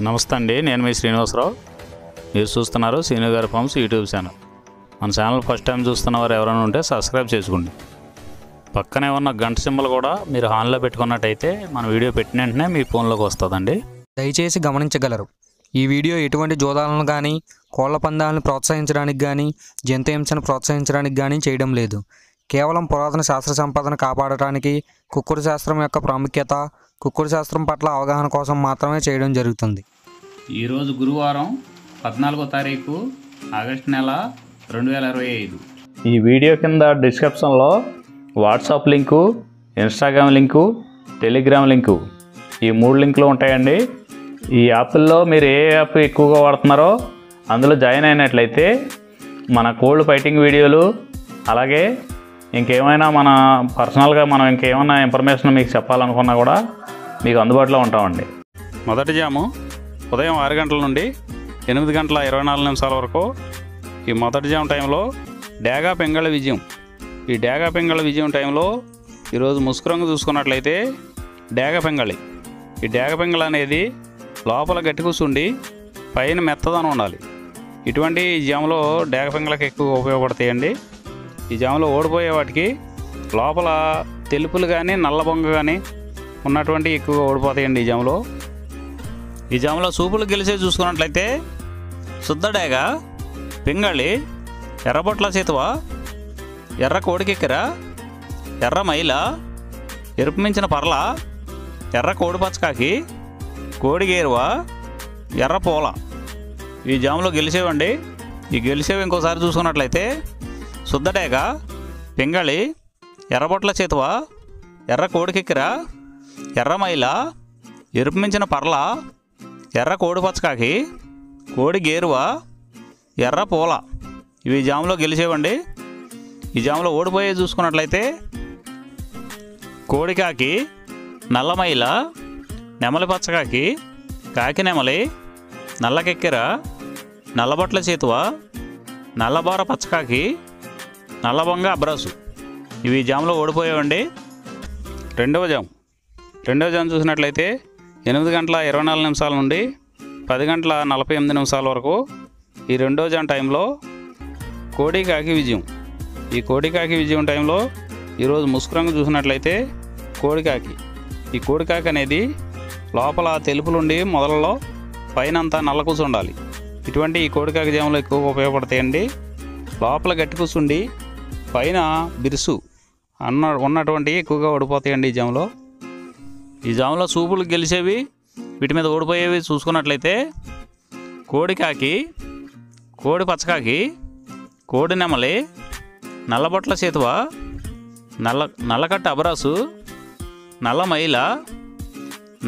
నమస్తే అండి, నేను మీ శ్రీనివాసరావు. మీరు చూస్తున్నారు శ్రీను గారి ఫార్మ్స్ యూట్యూబ్ ఛానల్. మన ఛానల్ ఫస్ట్ టైం చూస్తున్న వారు ఎవరైనా ఉంటే సబ్స్క్రైబ్ చేసుకోండి. పక్కనే ఉన్న గంట సింబల్ కూడా మీరు ఆన్లో పెట్టుకున్నట్టయితే మన వీడియో పెట్టిన వెంటనే మీ ఫోన్లోకి వస్తుందండి. దయచేసి గమనించగలరు, ఈ వీడియో ఎటువంటి జోదాలను కానీ కోళ్ల పందాలను ప్రోత్సహించడానికి కానీ జంతు హింసను ప్రోత్సహించడానికి కానీ చేయడం లేదు. కేవలం పురాతన శాస్త్ర సంపదను కాపాడటానికి, కుక్కుడు శాస్త్రం యొక్క ప్రాముఖ్యత, కుక్కుడు శాస్త్రం పట్ల అవగాహన కోసం మాత్రమే చేయడం జరుగుతుంది. ఈరోజు గురువారం 14వ తారీఖు ఆగస్టు నెల 2025. ఈ వీడియో కింద డిస్క్రిప్షన్లో WhatsApp link, Instagram link, Telegram link, ఈ 3 లింకులు ఉంటాయండి. ఈ యాప్ల్లో మీరు ఏ యాప్ ఎక్కువగా వాడుతున్నారో అందులో జాయిన్ అయినట్లయితే మన కోల్డ్ ఫైటింగ్ వీడియోలు, అలాగే ఇంకేమైనా మన పర్సనల్గా మనం ఇంకేమైనా ఇన్ఫర్మేషన్ మీకు చెప్పాలనుకున్నా కూడా మీకు అందుబాటులో ఉంటామండి. మొదటి జాము ఉదయం 6 గంటల నుండి 8 గంటల 24 నిమిషాల వరకు. ఈ మొదటి జాము టైంలో డేగా పెంగళ విజయం. ఈ డేగా పెంగళ విజయం టైంలో ఈరోజు ముసుకురంగు చూసుకున్నట్లయితే డేగ పెంగళి. ఈ డేగ పెంగళ అనేది లోపల గట్టి కూర్చుండి పైన మెత్తదనం ఉండాలి. ఇటువంటి జాములో డేగ పెంగళకి ఎక్కువ ఉపయోగపడతాయండి. ఈ జాములో ఓడిపోయే వాటికి లోపల తెలుపులు కానీ నల్ల బొంగ కానీ ఉన్నటువంటి ఎక్కువగా ఓడిపోతాయండి. ఈ జాములో సూపులు గెలిచే చూసుకున్నట్లయితే శుద్ధ డేగ, పింగళి, ఎర్రబొట్ల చేతువ, ఎర్ర కోడికెక్కెర, ఎర్ర మైల, ఎరుపు మించిన పర్ల, ఎర్ర కోడి పచ్చకాకి, కోడి గేరువ, ఎర్ర పూల. ఈ జాములో గెలిచేవండి. ఈ గెలిచేవి ఇంకోసారి చూసుకున్నట్లయితే శుద్ధ డేగ, పింగళి, ఎర్రబొట్ల చేతువ, ఎర్ర కోడికెక్కెర, ఎర్ర మైల, ఎరుపు మించిన పర్ల, ఎర్ర కోడి పచ్చకాకి, కోడి గేరువ, ఎర్ర పూల. ఇవి జాములో గెలిచేవండి. ఈ జాములో ఓడిపోయే చూసుకున్నట్లయితే కోడికాకి, నల్లమైల, నెమలి పచ్చకాకి, కాకి నెమలి, నల్లకెక్కెర, నల్లబొట్ల చేతువ, నల్లబోర పచ్చకాకి, నల్లబొంగ అబ్రాసు. ఇవి జాములో ఓడిపోయేవండి. రెండవ జాము చూసినట్లయితే 8 గంటల 24 నిమిషాల నుండి 10 గంటల 48 నిమిషాల వరకు. ఈ రెండో జాము టైంలో కోడి కాకి విజయం. ఈ కోడి కాకి విజయం టైంలో ఈరోజు ముసుకురంగు చూసినట్లయితే కోడికాకి. ఈ కోడికాకి అనేది లోపల తెలుపులుండి మొదలలో పైన అంతా నల్ల కూసు ఉండాలి. ఇటువంటి ఈ కోడికాకి జాములు ఎక్కువగా ఉపయోగపడతాయండి. లోపల గట్టి కూసుండి పైన బిరుసు ఉన్నటువంటి ఎక్కువగా ఓడిపోతాయండి ఈ జాములో సూపులు గెలిచేవి, వీటి మీద ఓడిపోయేవి చూసుకున్నట్లయితే కోడికాకి, కోడి పచ్చకాకి, కోడి నెమలి, నల్లబొట్ల చేతువ, నల్లకట్ట అబరాసు, నల్ల మైల,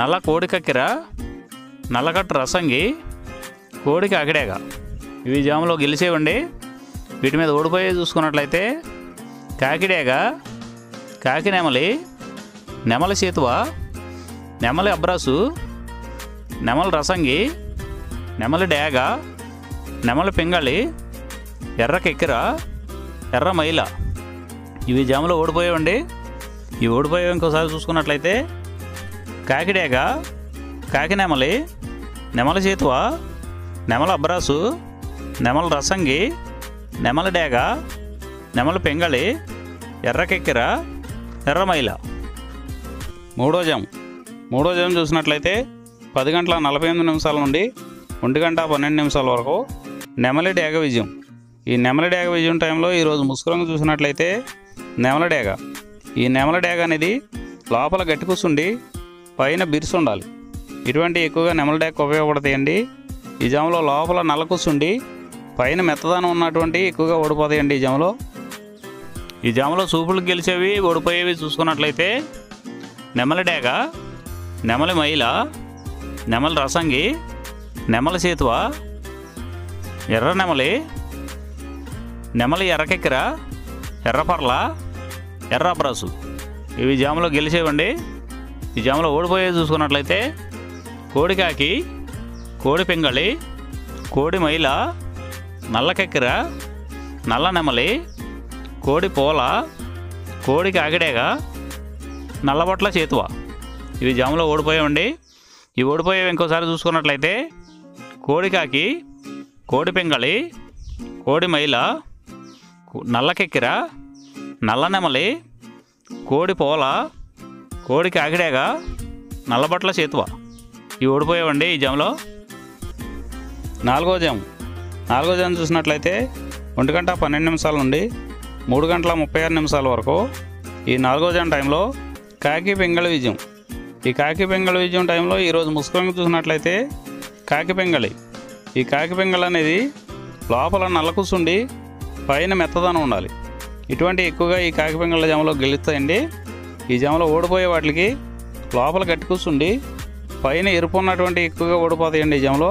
నల్ల కోడి కక్కెర, నల్లకట్ట రసంగి, కోడికి అగడేగ. ఇవి జాములో గెలిచేవండి. వీటి మీద ఓడిపోయే చూసుకున్నట్లయితే కాకిడేగ, కాకి నెమలి, నెమలి చేతువ, నెమలి అబ్రాసు, నెమలి రసంగి, నెమలి డేగ, నెమలి పింగళి, ఎర్ర కెక్కెర, ఎర్ర మైల. ఇవి జాములో ఓడిపోయేవండి. ఇవి ఓడిపోయేవి ఇంకోసారి చూసుకున్నట్లయితే కాకిడేగ, కాకి నెమలి, నెమలి చేతువ, నెమలి అబ్రాసు, నెమలి రసంగి, నెమలి డేగ, నెమలి పింగళి, ఎర్ర కెక్కెర, ఎర్ర మైల. మూడో జాము చూసినట్లయితే 10 గంటల 48 నిమిషాల నుండి 1 గంట 12 నిమిషాల వరకు నెమలి డేగ విజయం. ఈ నెమలి డేగ విజయం టైంలో ఈరోజు ముసుకురంగు చూసినట్లయితే నెమలి డేగ. ఈ నెమలి డేగ అనేది లోపల గట్టి కూర్చుండి పైన బిరుసు ఉండాలి. ఇటువంటి ఎక్కువగా నెమలి డేగ ఉపయోగపడతాయండి. ఈ జాములో లోపల నల్ల కూర్చుండి పైన మెత్తదనం ఉన్నటువంటి ఎక్కువగా ఓడిపోతాయండి ఈ జాములో సూపులు గెలిచేవి, ఓడిపోయేవి చూసుకున్నట్లయితే నెమలి డేగ, నెమలి మైల, నెమలి రసంగి, నెమలి చేతువ, ఎర్ర నెమలి, నెమలి ఎర్రకెక్కెర, ఎర్రపర్ల, ఎర్ర అబ్రాసు. ఇవి జాములో గెలిచేవండి. ఈ జాములో ఓడిపోయేవి చూసుకున్నట్లయితే కోడికాకి, కోడి పింగళి, కోడి మైల, నల్లకెక్కెర, నల్ల నెమలి, కోడి పూల, కోడికి అగడేగ, నల్లబొట్ల చేతువ. ఇవి జాములో ఓడిపోయామండి. ఈ ఓడిపోయేవి ఇంకోసారి చూసుకున్నట్లయితే కోడికాకి, కోడి పింగళి, కోడి మైల, నల్ల కెక్కిర, నల్ల నెమలి, కోడి పోల, కోడి కాకిడేగ, నల్లబట్ల చేతువ. ఇవి ఓడిపోయావండి ఈ జాములో. నాలుగో జాము చూసినట్లయితే 1 గంట 12 నిమిషాల నుండి 3 గంటల 36 నిమిషాల వరకు ఈ 4వ జాము టైంలో కాకి పింగళి విజయం. ఈ కాకి పింగళి విజయం టైంలో ఈరోజు ముసుకొని చూసినట్లయితే కాకి పింగళి. ఈ కాకి పింగళి అనేది లోపల నల్ల కూసుండి పైన మెత్తదనం ఉండాలి. ఇటువంటి ఎక్కువగా ఈ కాకి పింగళి జాములో గెలుస్తాయండి. ఈ జాములో ఓడిపోయే వాటికి లోపల గట్టి కూసుండి పైన ఎరుపు ఉన్నటువంటి ఎక్కువగా ఓడిపోతాయండి ఈ జాములో.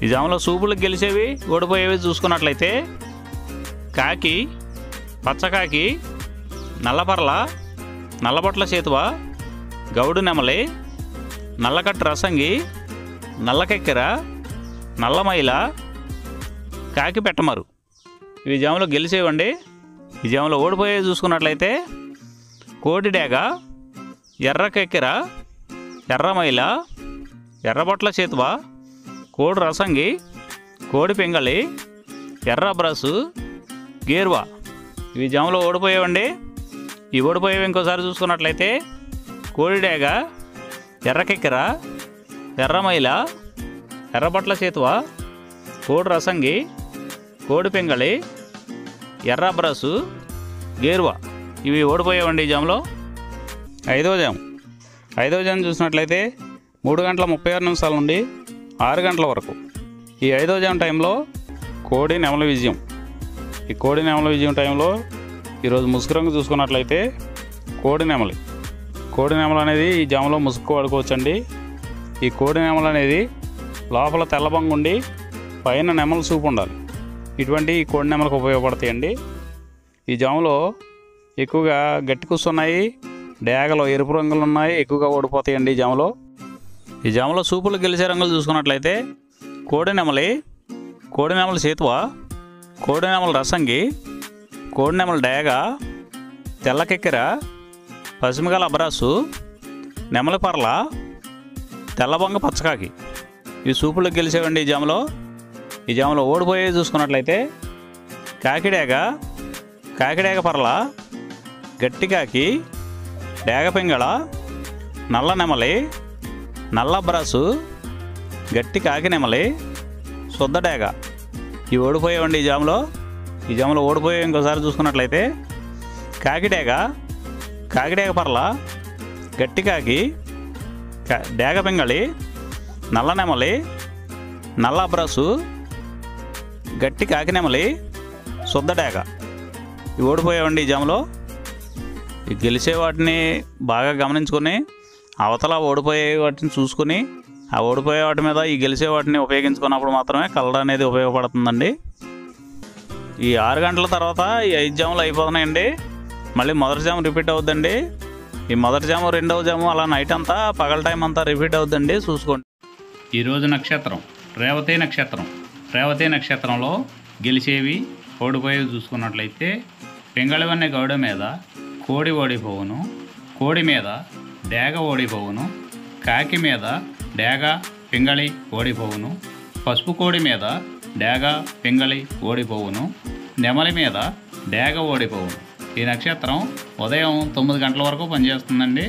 ఈ జాములో సూపులకు గెలిచేవి ఓడిపోయేవి చూసుకున్నట్లయితే కాకి, పచ్చకాకి, నల్లపర్ల, నల్లబొట్ల చేతువ, గౌడు నెమలి, నల్లకట్టు రసంగి, నల్లకెక్కెర, నల్లమైల, కాకి పెట్టమరు. ఇవి జాములో గెలిచేవండి. ఈ జాములో ఓడిపోయేవి చూసుకున్నట్లయితే కోడి డేగ, ఎర్ర కెక్కెర, ఎర్రమైల, ఎర్రబొట్ల చేతువ, కోడి రసంగి, కోడి పింగళి, ఎర్ర బ్రసు, గేర్వా. ఇవి జాములో ఓడిపోయేవండి. ఈ ఓడిపోయేవి ఇంకోసారి చూసుకున్నట్లయితే కోడి డేగ, ఎర్ర కెక్కెర, ఎర్రమైల, ఎర్రబొట్ల చేతువ, కోడి రసంగి, కోడి పింగళి, ఎర్ర బ్రసు, గేర్వా. ఇవి ఓడిపోయేవండి ఈ జాములో. ఐదవ జాము చూసినట్లయితే 3 గంటల 36 నిమిషాల నుండి 6 గంటల వరకు ఈ 5వ జాము టైంలో కోడి నెమలి విజయం. ఈ కోడి నెమలి విజయం టైంలో ఈరోజు ముసుగు రంగు చూసుకున్నట్లయితే కోడి నెమలి అనేది ఈ జాములో ముసుగు వాడుకోవచ్చండి. ఈ కోడి నెమలి అనేది లోపల తెల్లబంగు ఉండి పైన నెమలి సూపు ఉండాలి. ఇటువంటి ఈ కోడి నెమలకు ఉపయోగపడతాయండి. ఈ జాములో ఎక్కువగా గట్టి కూస్తున్నాయి, డేగలో ఎరుపు రంగులు ఉన్నాయి, ఎక్కువగా ఓడిపోతాయండి ఈ జాములో. ఈ జాములో సూపులు గెలిచే రంగులు చూసుకున్నట్లయితే కోడి నెమలి చేతువ, కోడి నెమలి రసంగి, కోడి నెమలి డేగ, తెల్లకెక్కెర, పసిమిగల అబ్రాసు, నెమలి పర్ల, తెల్లబొంగ పచ్చకాకి. ఇవి సూపులకు గెలిచేవండి ఈ జాములో ఓడిపోయేవి చూసుకున్నట్లయితే కాకిడేగ పర్ల, గట్టి కాకి, డేగ పింగళ, నల్ల నెమలి, నల్ల బ్రసు, గట్టి కాకి నెమలి, శుద్ధ డేగ. ఇవి ఓడిపోయేవండి ఈ జాములో ఓడిపోయేవి ఇంకోసారి చూసుకున్నట్లయితే కాకిడేగ పర్ల, గట్టి కాకి, డేగ పింగళి, నల్ల నెమలి, నల్ల బ్రసు, గట్టి కాకి నెమలి, శుద్ధ డేగ. ఇవి ఓడిపోయేవండి ఈ జాములో. ఈ గెలిచే వాటిని బాగా గమనించుకొని అవతల ఓడిపోయే వాటిని చూసుకుని ఆ ఓడిపోయే వాటి మీద ఈ గెలిచే వాటిని ఉపయోగించుకున్నప్పుడు మాత్రమే కలర్ అనేది ఉపయోగపడుతుందండి. ఈ 6 గంటల తర్వాత ఈ 5 జాములు అయిపోతున్నాయండి. మళ్ళీ మొదటి జాము రిపీట్ అవుద్దండి. ఈ మొదటి జాము, రెండవ జాము అలా నైట్ అంతా పగల టైం అంతా రిపీట్ అవుద్దండి, చూసుకోండి. ఈరోజు నక్షత్రం రేవతి నక్షత్రంలో గెలిచేవి ఓడిపోయేవి చూసుకున్నట్లయితే పింగళివన్నె గౌడ మీద కోడి ఓడిపోవును, కోడి మీద డేగ ఓడిపోవును, కాకి మీద డేగ పింగళి ఓడిపోవును, పసుపు కోడి మీద డేగ పింగళి ఓడిపోవును, నెమలి మీద డేగ ఓడిపోవును. ఈ నక్షత్రం ఉదయం 9 గంటల వరకు పనిచేస్తుందండి.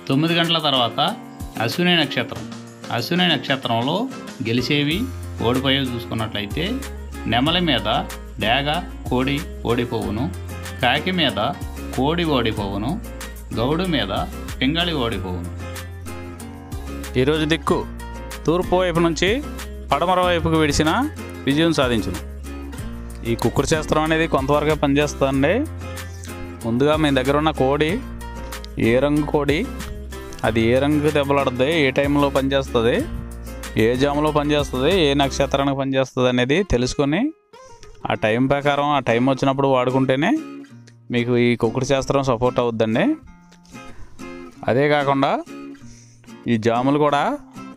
9 గంటల తర్వాత అశ్విని నక్షత్రంలో గెలిచేవి ఓడిపోయేవి చూసుకున్నట్లయితే నెమలి మీద డేగ కోడి ఓడిపోవును, కాకి మీద కోడి ఓడిపోవును, గౌడు మీద పింగళి ఓడిపోవును. ఈరోజు దిక్కు తూర్పు వైపు నుంచి పడమర వైపుకు విడిచిన విజయం సాధించును. ఈ కుక్కుడు శాస్త్రం అనేది కొంతవరకే పనిచేస్తుందండి. ముందుగా మీ దగ్గర ఉన్న కోడి ఏ రంగు కోడి, అది ఏ రంగు దెబ్బలాడుతుంది, ఏ టైంలో పనిచేస్తుంది, ఏ జాములో పనిచేస్తుంది, ఏ నక్షత్రానికి పనిచేస్తుంది అనేది తెలుసుకొని ఆ టైం ప్రకారం ఆ టైం వచ్చినప్పుడు వాడుకుంటేనే మీకు ఈ కుక్కుడు శాస్త్రం సపోర్ట్ అవుద్దండి. అదే కాకుండా ఈ జాములు కూడా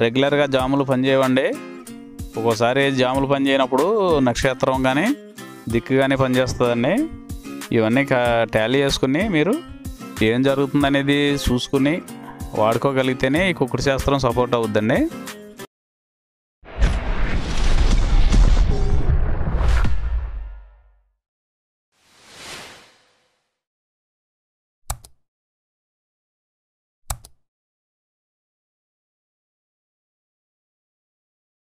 రెగ్యులర్గా జాములు పనిచేయవండి. ఒక్కోసారి జాములు పనిచేయనప్పుడు నక్షత్రం కానీ దిక్కు కానీ పనిచేస్తుందండి. ఇవన్నీ టాలీ చేసుకుని మీరు ఏం జరుగుతుందనేది చూసుకుని వాడుకోగలిగితేనే ఈ కుక్కుడు శాస్త్రం సపోర్ట్ అవుద్దండి.